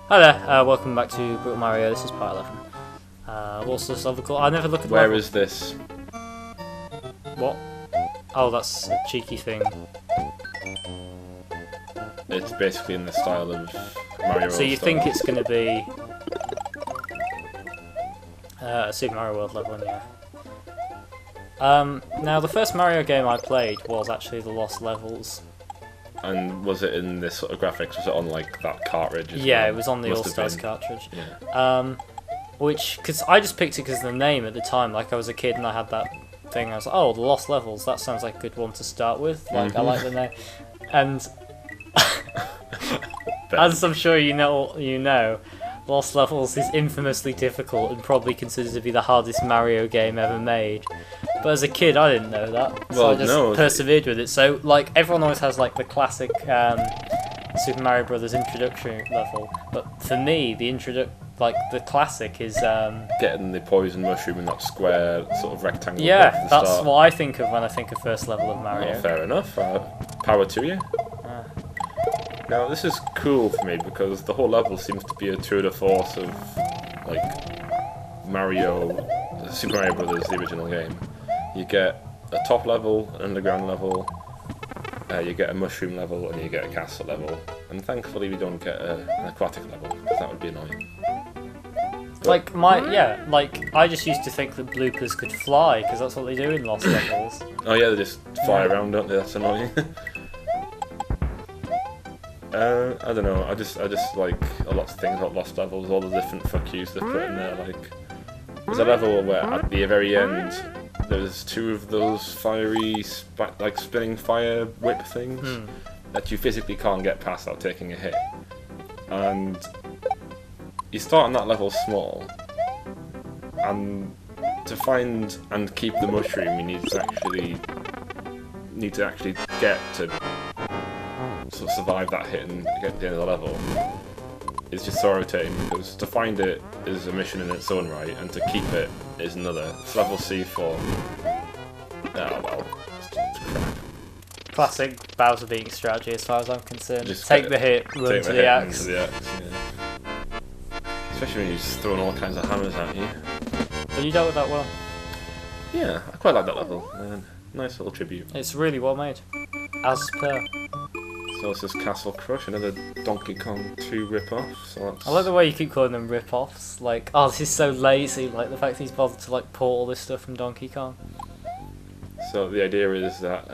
Hi there, welcome back to Brutal Mario. This is part 11. What's this other call? I never look at the Where level. is this? What? Oh, that's a cheeky thing. It's basically in the style of Mario So you All-Stars. think it's going to be a Super Mario World level, yeah. Now, the first Mario game I played was actually the Lost Levels. And was it in this sort of graphics? Was it on like that cartridge? Yeah, well? it was on the Must have All-Stars been. cartridge. Yeah. Because I just picked it because of the name at the time. Like, I was a kid and I had that thing. I was like, oh, the Lost Levels. That sounds like a good one to start with. Like, I like the name. And as I'm sure you know, Lost Levels is infamously difficult and probably considered to be the hardest Mario game ever made. But as a kid, I didn't know that, so Well, I just no. persevered with it. So, like, everyone always has like the classic Super Mario Brothers introduction level, but for me, the classic is Getting the poison mushroom in that square sort of rectangle. yeah, at the that's start. what I think of when I think of first level of Mario. Oh, fair enough. Power to you. Now this is cool for me because the whole level seems to be a tour de force of like Super Mario Brothers, the original game. You get a top level, an underground level, you get a mushroom level, and you get a castle level. And thankfully we don't get an aquatic level, because that would be annoying. Like I just used to think that bloopers could fly because that's what they do in Lost Levels. Oh yeah, they just fly around, don't they? That's annoying. I don't know. I just like a lot of things about Lost Levels, all the different fuck yous they put in there. Like, there's a level where at the very end, there's two of those fiery, like spinning fire whip things that you physically can't get past without taking a hit. And you start on that level small, and to find and keep the mushroom, you need to actually get to sort of survive that hit and get to the end of the level. It's just so irritating because to find it is a mission in its own right, and to keep it is another. It's level C4. Oh well, it's crap. Classic Bowser beating strategy as far as I'm concerned. Just Take the hit, run Take to the the hit and axe. to the axe, yeah. Especially when you're just throwing all kinds of hammers at you. But you dealt with that well. Yeah, I quite like that level. Nice little tribute. It's really well made. As per. So this is Castle Crush, another Donkey Kong 2 rip-off. So that's... I like the way you keep calling them rip-offs. Like, oh, this is so lazy. Like, the fact that he's bothered to, like, port all this stuff from Donkey Kong. So the idea is that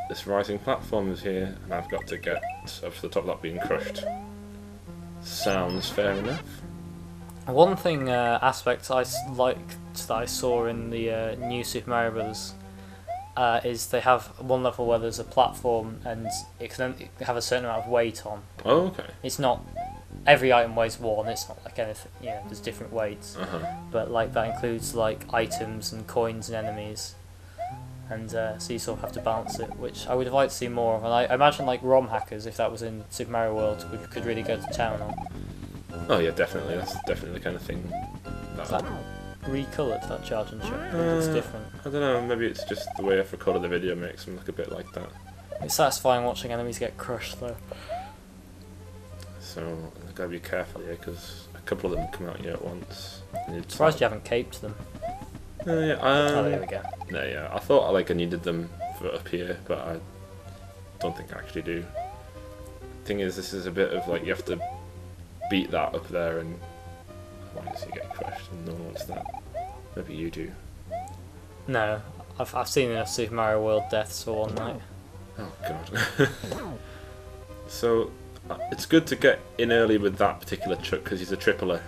this rising platform is here, and I've got to get up to the top without being crushed. Sounds fair enough. One thing, aspect I liked that I saw in the new Super Mario Bros. Is they have one level where there's a platform and it can only have a certain amount of weight on. Oh, okay. It's not every item weighs one. It's not like anything. You know, there's different weights, but like that includes like items and coins and enemies, and so you sort of have to balance it, which I would have liked to see more of. And I imagine like ROM hackers, if that was in Super Mario World, could really go to town on. Oh yeah, definitely. That's definitely the kind of thing. Is that recoloured, that charge and shot? It's different. I don't know. Maybe it's just the way I've recorded the video makes them look a bit like that. It's satisfying watching enemies get crushed though. So I've got to be careful here because a couple of them come out here at once. Surprised you haven't caped them. Yeah, Oh, there we go. No, yeah. I thought I needed them for up here, but I don't think I actually do. Thing is, this is a bit of like you have to beat that up there, and why does he get crushed? And no one wants that. Maybe you do. No, I've seen enough Super Mario World deaths for one night. Oh god. So it's good to get in early with that particular truck because he's a tripler.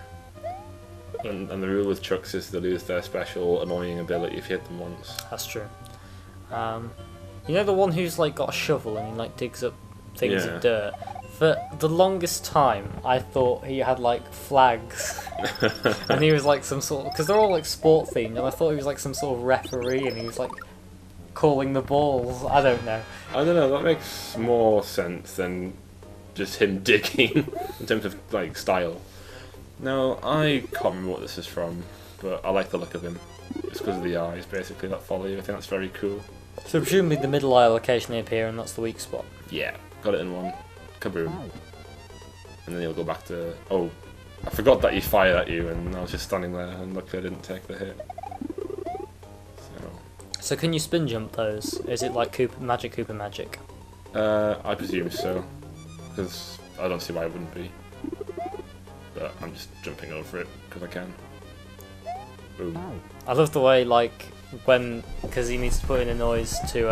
And the rule with trucks is they lose their special annoying ability if you hit them once. That's true. You know the one who's like got a shovel and he like digs up things of dirt? For the longest time, I thought he had like flags, and he was like some sort of, because they're all like sport themed, and I thought he was like some sort of referee, and he was like calling the balls. I don't know. I don't know. That makes more sense than just him digging in terms of like style. No, I can't remember what this is from, but I like the look of him. It's because of the eyes, basically, that follow you. I think that's very cool. So presumably the middle eye will occasionally appear, and that's the weak spot. Yeah, got it in one. Kaboom. and then he'll go back to, oh, I forgot that he fired at you, and I was just standing there, and luckily I didn't take the hit. So can you spin jump those? Is it like Magic Koopa magic? I presume so, because I don't see why it wouldn't be. But I'm just jumping over it because I can. Boom. I love the way, like, because he needs to put in a noise to,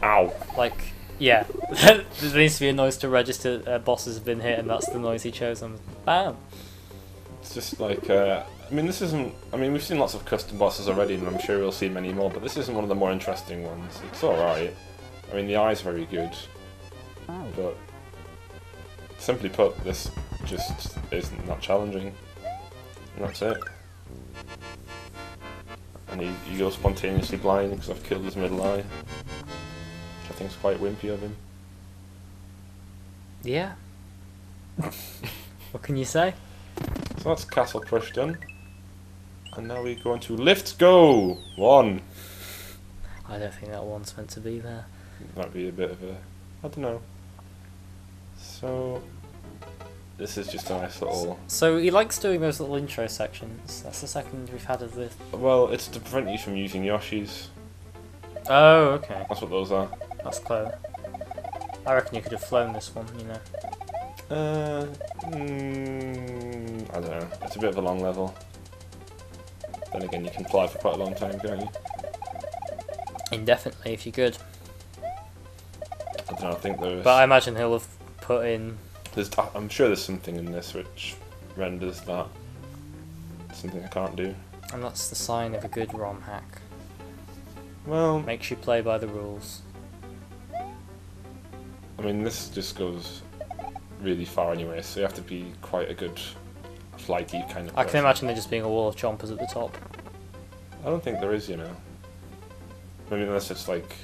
Ow! like, yeah, there needs to be a noise to register bosses have been hit, and that's the noise he chose, and bam! It's just like, I mean, this isn't, I mean, we've seen lots of custom bosses already, and I'm sure we'll see many more, but this isn't one of the more interesting ones. It's alright. I mean, the eye's very good, but simply put, this just isn't that challenging. And that's it. And he goes spontaneously blind because I've killed his middle eye, which I think is quite wimpy of him. Yeah. What can you say? So that's Castle Crush done. And now we go into Lift Go! 1! I don't think that one's meant to be there. Might be a bit of a, I don't know. So this is just a nice little. So he likes doing those little intro sections. That's the second we've had of this. Well, it's to prevent you from using Yoshi's. Oh, okay. That's what those are. That's clever. I reckon you could have flown this one, you know. I don't know. It's a bit of a long level. Then again, you can fly for quite a long time, can't you? Indefinitely, if you could. I don't know. I think there's. But I imagine he'll have put in. I'm sure there's something in this which renders that something I can't do. And that's the sign of a good ROM hack. Well, Makes you play by the rules. I mean, this just goes really far anyway, so you have to be quite a good flighty kind of person. I can imagine there just being a wall of chompers at the top. I don't think there is, you know. I mean, unless it's like.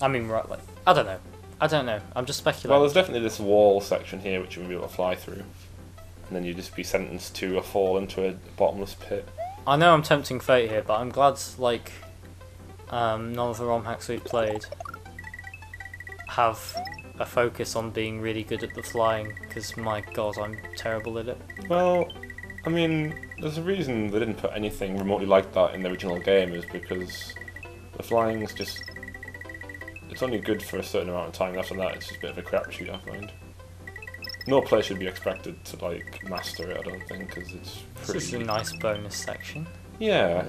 I mean, right, like, I don't know. I'm just speculating. Well, there's definitely this wall section here which you will be able to fly through. And then you'd just be sentenced to a fall into a bottomless pit. I know I'm tempting fate here, but I'm glad, like, none of the ROM hacks we've played have a focus on being really good at the flying, because my god, I'm terrible at it. Well, I mean, there's a reason they didn't put anything remotely like that in the original game, is because the flying is just. It's only good for a certain amount of time, after that it's just a bit of a crapshoot, I find. No player should be expected to, like, master it, I don't think, because it's pretty. This is a nice bonus section. Yeah,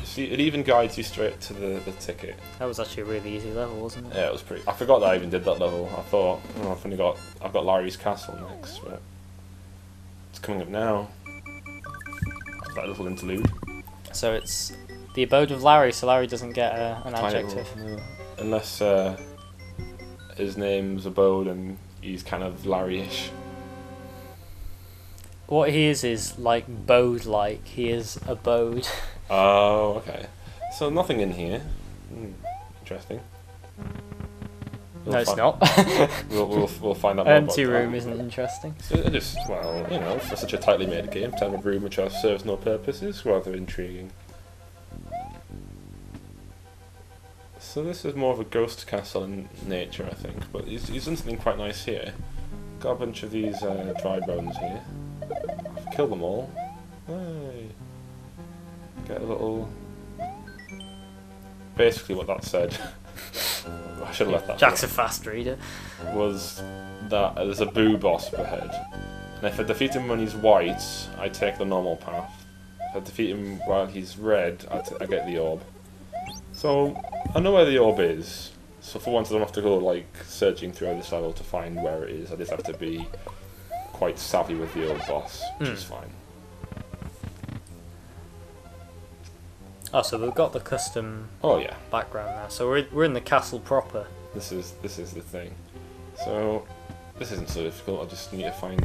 see, it even guides you straight to the ticket. That was actually a really easy level, wasn't it? Yeah, it was pretty. I forgot that I even did that level. I thought, oh, I've got Larry's castle next, but it's coming up now. After that little interlude. So it's the Abode of Larry, so Larry doesn't get an adjective. No. Unless his name's Abode and he's kind of Larry-ish. What he is like bode-like. He is Abode. Oh, okay. So nothing in here. Interesting. No, it's not. we'll find out more about Empty room that. isn't interesting. It is, well, you know, for such a tightly made game, to have a room which serves no purpose is rather intriguing. So this is more of a ghost castle in nature, I think, but he's done something quite nice here. Got a bunch of these dry bones here. I've killed them all. Hey. Get a little. Basically, what that said. I should have left that. Jack's a fast reader. Was that there's a boo boss up ahead, and if I defeat him when he's white, I take the normal path. If I defeat him while he's red, I get the orb. So I know where the orb is. So for once, I don't have to go like searching through this level to find where it is. I just have to be quite savvy with the old boss, which is fine. Oh, so we've got the custom background now. So we're in the castle proper. This is the thing. So this isn't so difficult. I just need to find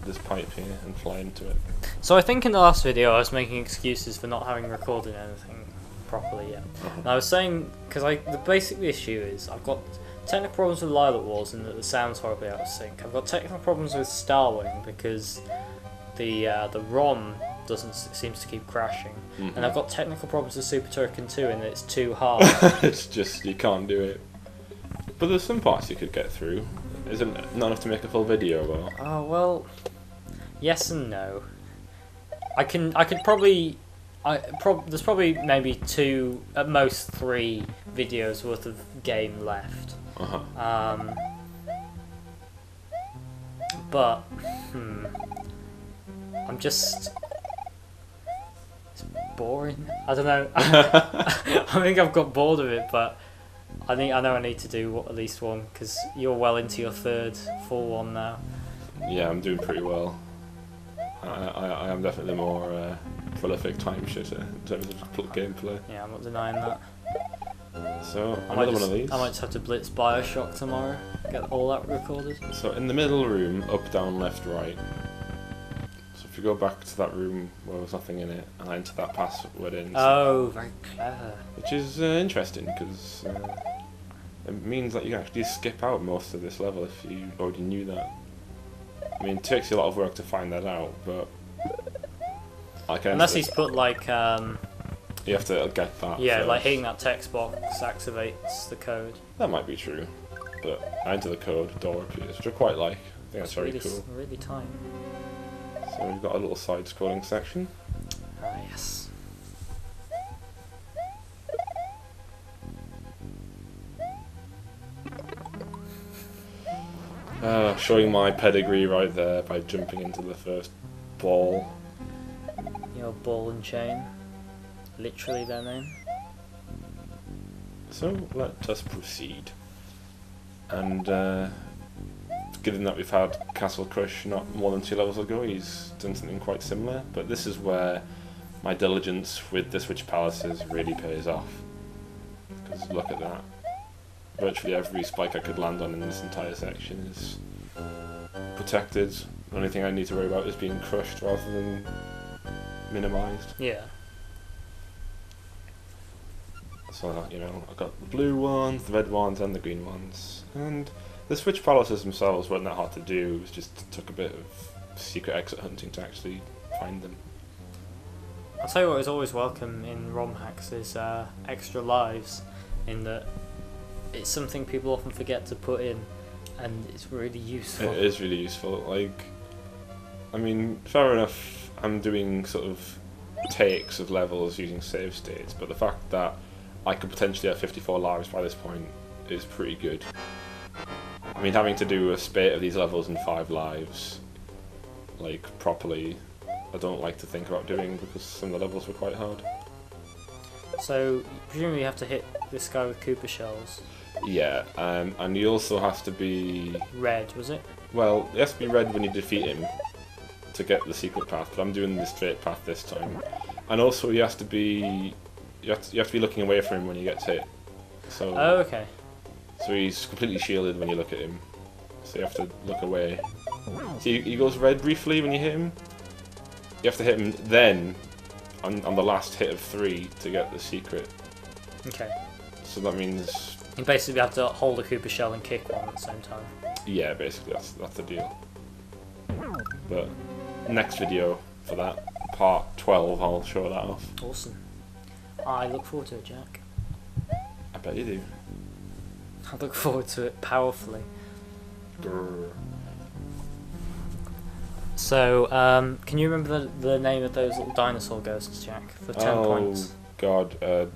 this pipe here and fly into it. So I think in the last video I was making excuses for not having recorded anything properly yet. And I was saying, because the basic issue is I've got technical problems with Lilac Wars and that the sound's horribly out of sync. I've got technical problems with Starwing because the ROM seems to keep crashing, and I've got technical problems with Super Turrican 2 in that it's too hard. It's just you can't do it. But there's some parts you could get through. isn't not enough to make a full video, or? Oh well, yes and no. I could probably, there's probably maybe 2, at most 3 videos worth of game left. But I'm just, it's boring. I don't know. I think I've got bored of it, but I know I need to do at least one, because you're well into your 3rd full one now. Yeah, I'm doing pretty well. I am definitely the more prolific time shitter in terms of gameplay. Yeah, I'm not denying that. So, another one of these. I might just have to blitz Bioshock tomorrow, get all that recorded. So, in the middle room, up, down, left, right. So, if you go back to that room where there's nothing in it, and I enter that password in. Oh, very clever. Which is interesting, because it means that you can actually skip out most of this level if you already knew that. I mean, it takes you a lot of work to find that out, but I can. Unless he's put like you have to get that. Yeah, first. like hitting that text box activates the code. That might be true, but I enter the code, door appears, which I quite like. I think that's very really, cool. Really tight. So we've got a little side-scrolling section. Ah, yes. Showing my pedigree right there by jumping into the first ball. Your ball and chain. Literally their name. So let us proceed. And given that we've had Castle Crush not more than 2 levels ago, he's done something quite similar. But this is where my diligence with the Switch Palaces really pays off. Because look at that. Virtually every spike I could land on in this entire section is protected. The only thing I need to worry about is being crushed rather than minimised. Yeah. So, you know, I've got the blue ones, the red ones, and the green ones. And the Switch Palaces themselves weren't that hard to do, it just took a bit of secret exit hunting to actually find them. I'll tell you what is always welcome in ROM hacks is extra lives, in that it's something people often forget to put in, and it's really useful. It is really useful. Like, I mean, fair enough, I'm doing sort of takes of levels using save states, but the fact that I could potentially have 54 lives by this point is pretty good. I mean, having to do a spate of these levels in 5 lives, like, properly, I don't like to think about doing, because some of the levels were quite hard. So, presumably you have to hit this guy with Koopa shells. Yeah, and you also have to be... Red, was it? Well, it has to be red when you defeat him to get the secret path, but I'm doing the straight path this time. And also you have to be... You have to be looking away from him when he gets hit. So, oh, okay. So he's completely shielded when you look at him. So you have to look away. See, he goes red briefly when you hit him. You have to hit him then, on the last hit of 3, to get the secret. Okay. So that means... You basically have to hold a Koopa shell and kick one at the same time. Yeah, basically, that's the deal. But next video for that, part 12, I'll show that off. Awesome. I look forward to it, Jack. I bet you do. I look forward to it powerfully. Grrr. So, can you remember the name of those little dinosaur ghosts, Jack? For 10 points. Oh, God.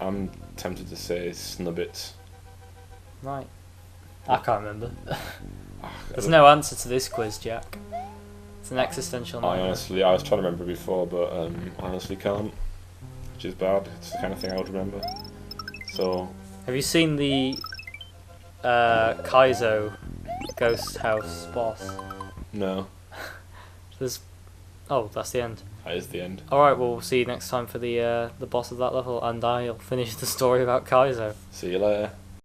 I'm tempted to say Snubbits. Right. I can't remember. There's no answer to this quiz, Jack. It's an existential nightmare. I was trying to remember before, but I honestly can't. Which is bad. It's the kind of thing I would remember. So... Have you seen the Kaizo Ghost House boss? No. There's... Oh, that's the end. That is the end. Alright, well, we'll see you next time for the boss of that level, and I'll finish the story about Kaizo. See you later.